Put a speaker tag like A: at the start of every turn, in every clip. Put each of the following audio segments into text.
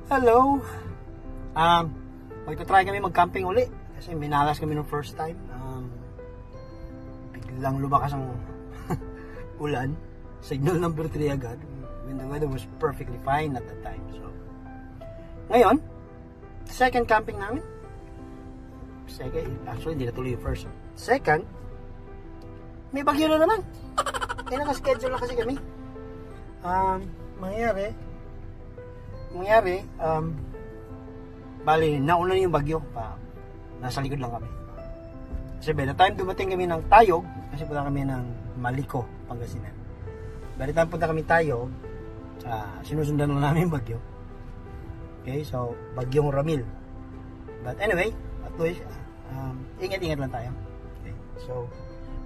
A: Hello! Magta-try kami mag-camping uli kasi minalas kami nung first time. Biglang lumakas ang ulan. Signal number 3 agad when the weather was perfectly fine at that time. So, ngayon, second camping namin. Actually, hindi natuloy yung first. Second, may bagyo na naman. Kaya naka-schedule na kasi kami. Mangyari, bali, nauna na yung bagyo. Nasa likod lang kami. Kasi by the time dumating kami ng Tayog, kasi punta kami ng Maliko, Pangasinan. By the time punta kami Tayog, sinusundan na namin yung bagyo. Okay, so, bagyong Ramil. But anyway, at least, ingat-ingat lang tayo. Okay, so,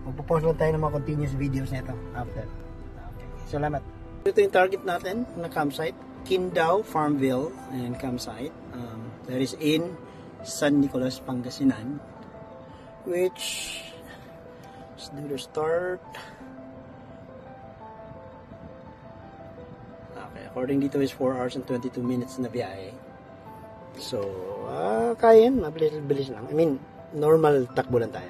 A: magpo-post lang tayo ng mga continuous videos nito after. Okay, salamat. Ito yung target natin na campsite. Quindao, Farmville, and campsite. That is in San Nicolas, Pangasinan. Which, let's do the start. Okay, according dito is 4 hours and 22 minutes na biyahe. So, kaya yan, mabilis lang. I mean, normal takbo lang tayo.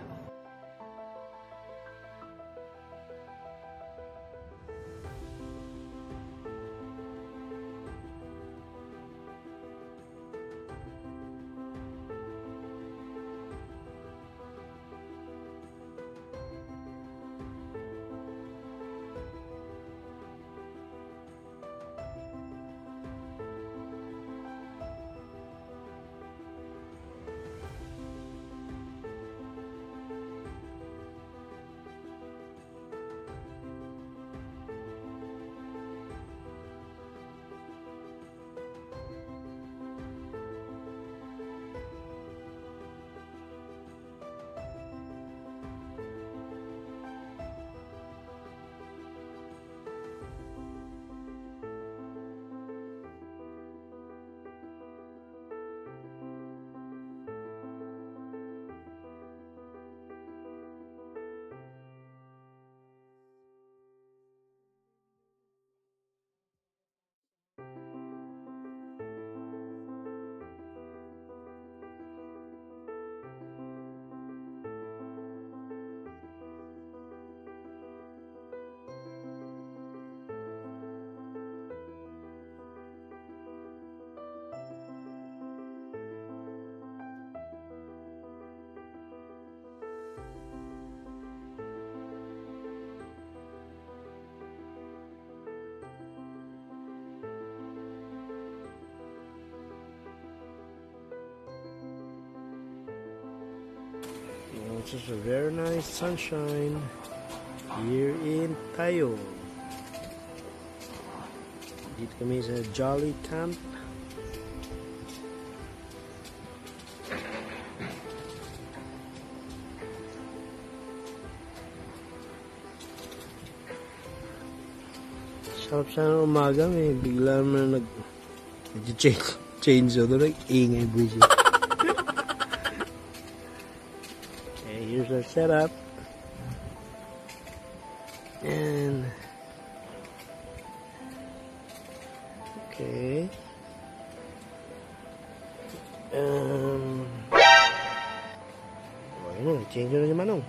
A: It's just a very nice sunshine here in Tayo. Dito kami sa Jolly Camp. Sarap sana umaga, may bigla na nag-change o doon, ingay buwisit. Here's our setup, and okay, oh, yun, change na si Manong.